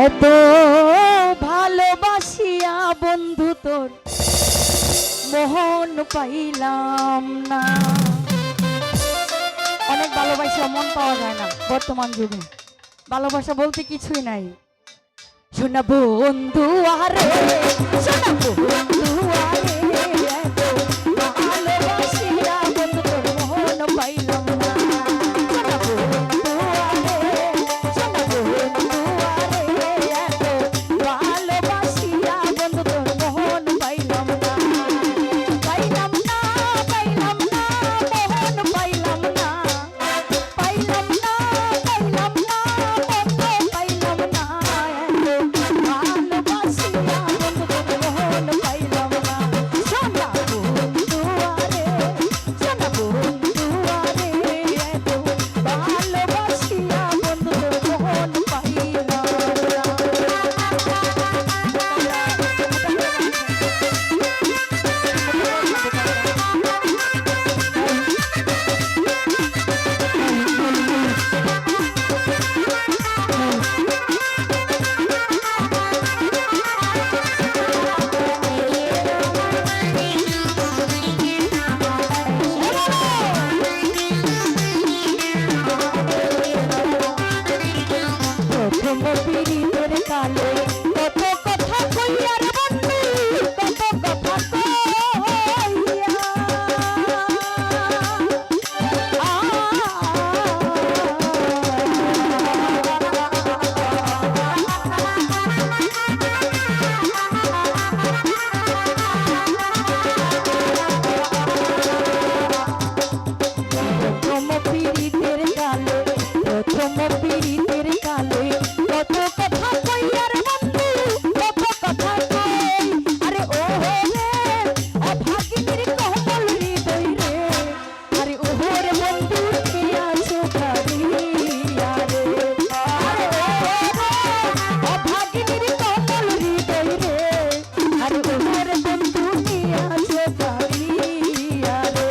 এত ভালোবাসিয়া বন্ধু তোর মোহন পাইলাম না। অনেক ভালোবাসা মন পাওয়া যায় না বর্তমান যুগে, ভালোবাসা বলতে কিছুই নাই। শোনা বন্ধু আরে, শোনা বন্ধু আরে, এত ভালোবাসিয়া বন্ধু তোর মোহন পাইলাম না। শোনা বন্ধু আরে, শোনা বন্ধু আরে, এত ভালোবাসিয়া বন্ধু তোর মোহন পাইলাম না। পাইলাম না, পাইলাম না, মোহন পাইলাম না। পাইলাম না, পাইলাম না, বন্ধু পাইলাম না। ভালোবাসিয়া বন্ধু তোর মোহন পাইলাম না। শোনা বন্ধু আরে, শোনা বন্ধু আরে, এত ভালোবাসিয়া বন্ধু তোর মোহন পাইলাম না। প্রথম পীড়িতের কালে কত কথা কইয়া রে বন্ধু, কত কথা কইয়া। প্রথম পীড়িতের কালে, প্রথম পীড়িতের কালে কত কথা কইয়া রে বন্ধু, কত কথা কই। আরে ও রে অভাগিনীর কোমল হৃদয় রে, আরে ও রে বন্ধু কি আছো ভাবিয়া রে। আরে ও রে অভাগিনীর কোমল হৃদয় রে, আরে ও রে বন্ধু কি আছো ভাবিয়া রে।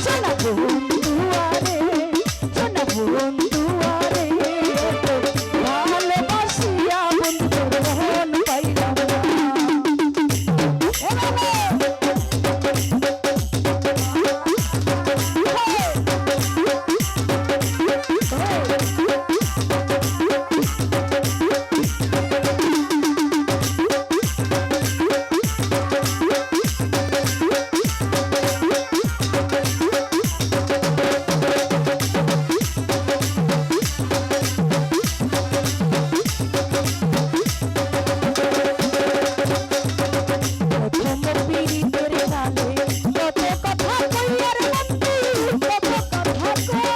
শোনা বন্ধু আরে, শোনা বন্ধু আরে, এত ভালোবাসিয়া বন্ধু তোর মোহন পাইলাম না। প্রথম পীড়িতের কালে কত কথা কইয়া রে বন্ধু, কত কথা কইয়া।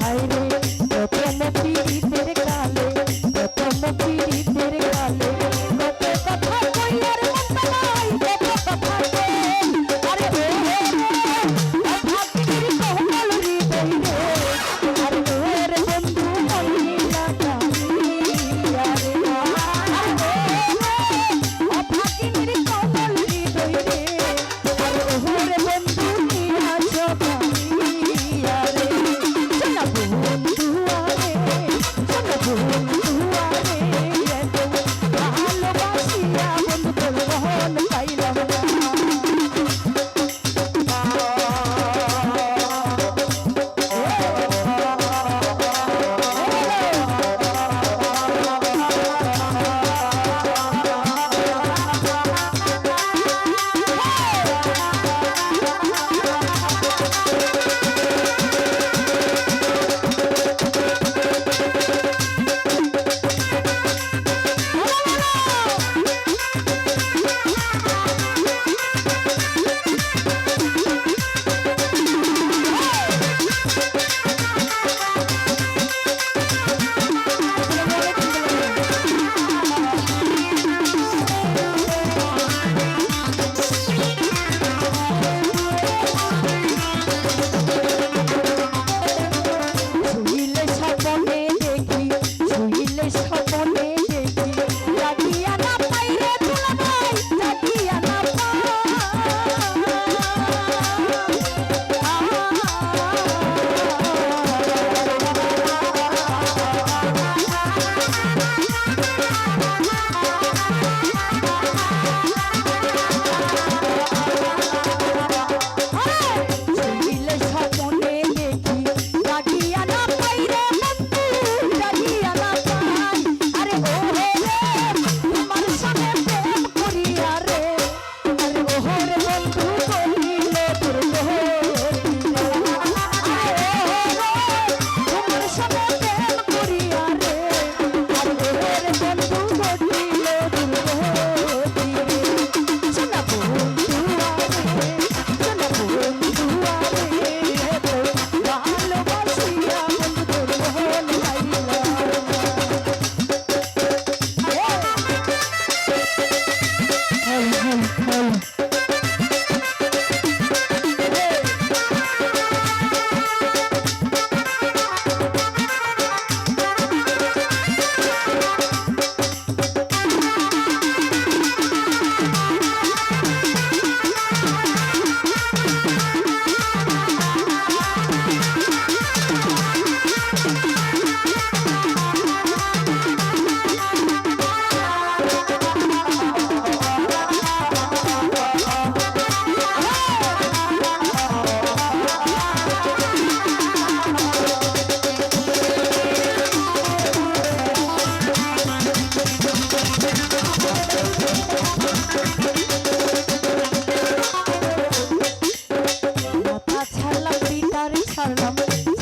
হায়রে প্রথম পীড়িতের কালে, প্রথম পীড়িতের কালে কত কথা কইয়া রে মনটা নাই, কত কথা কই। আরে ও রে অভাগিনীর কোমল হৃদয় রে, আরে ও রে বন্ধু মহিলা কামিয়া রে। আরে ও রে অভাগিনীর কোমল হৃদয় রে, আরে ও রে বন্ধু কি আছো কামিয়া রে। শোনা বন্ধু আরে, শোনা বন্ধু আরে, এত ভালোবাসিয়া বন্ধু তোর মোহন পাইলাম না।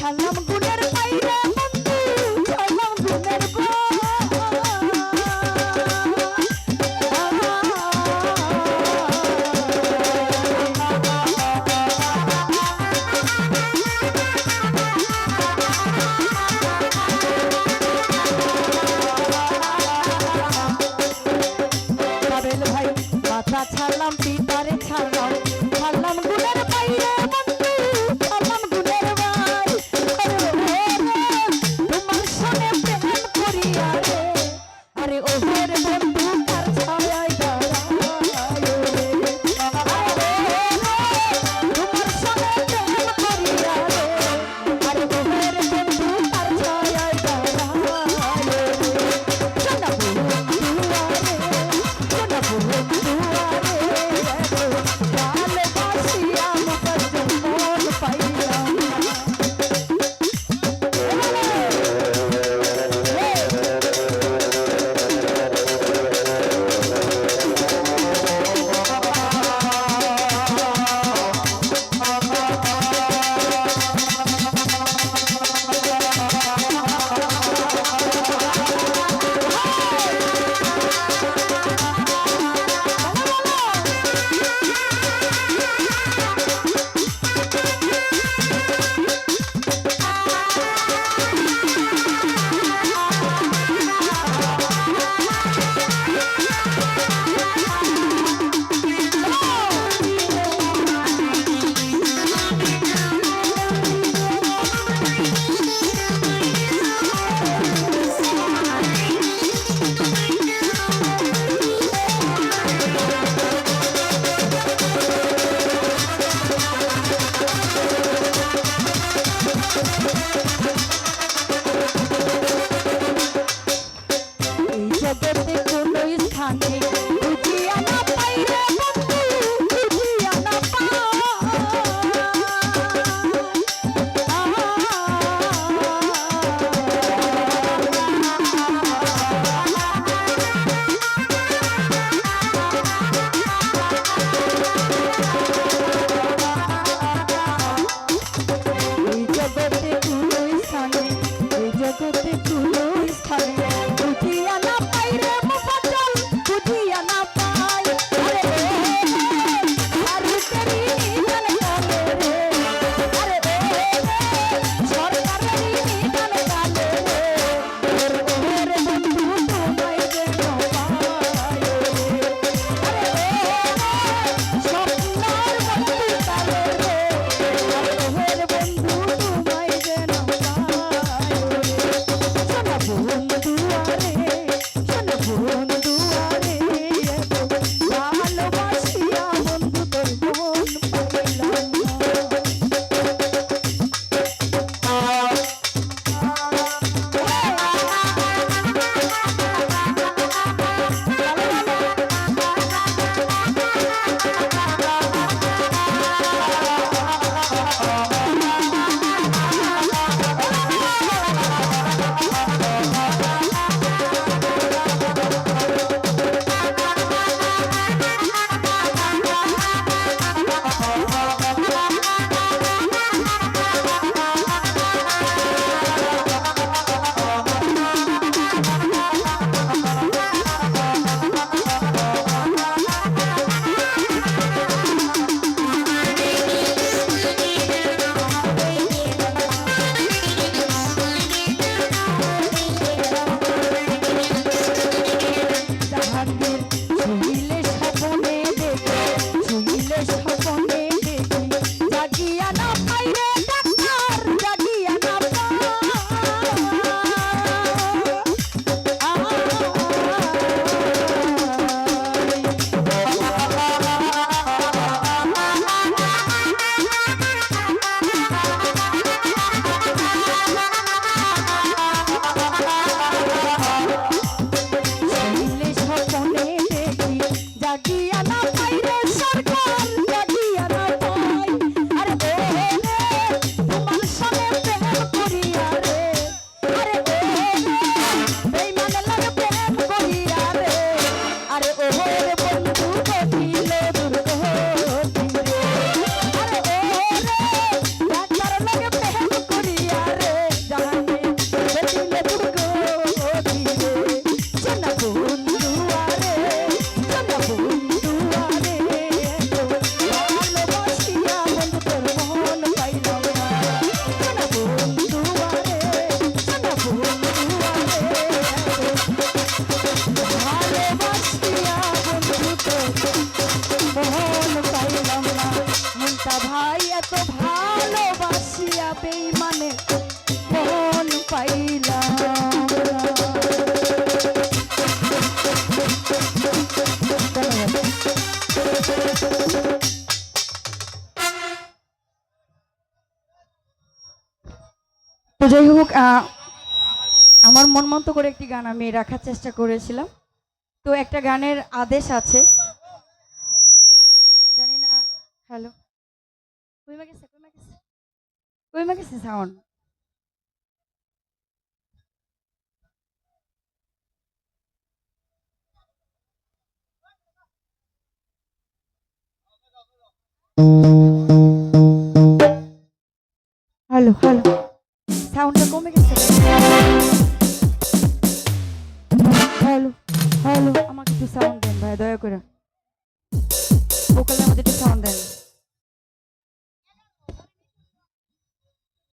ছাড়লাম গুণের বাইরে বন্ধু ছাড়লাম গুণের পাবেল ভাই মাথা ছাড়লাম পিতারে ছাড়লাম ছাড়লাম গুণের বাইরে বন্ধু ছাড়লাম গুণের ভাই তোমার সনে প্রেম করিয়া রে আরে ওহর বন্ধু কার ছায়ায় দাঁড়ায় রে তোমার সনে প্রেম করিয়া রে আরে ওহর বন্ধু কার ছায়ায় দাঁড়ায় রে জানা বন্ধু জানা বন্ধু ভালোবাসিয়া মুখর মন পাইলাম জগতে কোনো স্থানে বুঝিয়া না পাই রে বন্ধু বুঝিয়া না এই জগতে কোনো স্থানে এই জগতে কোনো স্থানে বুঝিয়া না পাই রে মুফাজ্জল বুঝিয়া না পাই আরে আরে তেরি নিদান কালে রে আরে সরকারের নিদান কালে রে ওরে বন্ধু তোমায় যেন পাই রে আরে স্বপ্নার বন্ধু কালে রে ওরে বন্ধু তোমায় যেন পাই রে বেঈমানে মন পাইলাম না। তো যাই হোক, আমার মন মতো করে একটি গান আমি রাখার চেষ্টা করেছিলাম। তো একটা গানের আদেশ আছে, জানি না। হ্যালো, কইমা গেছে, কইমা গেছে, কইমা গেছে সাউন্ড। হ্যালো হ্যালো, সাউন্ডটা কমে গেছে। হ্যালো হ্যালো, আমাকে একটু সাউন্ড দেন ভাই, দয়া করে ভোকালের মধ্যে একটু সাউন্ড দেন।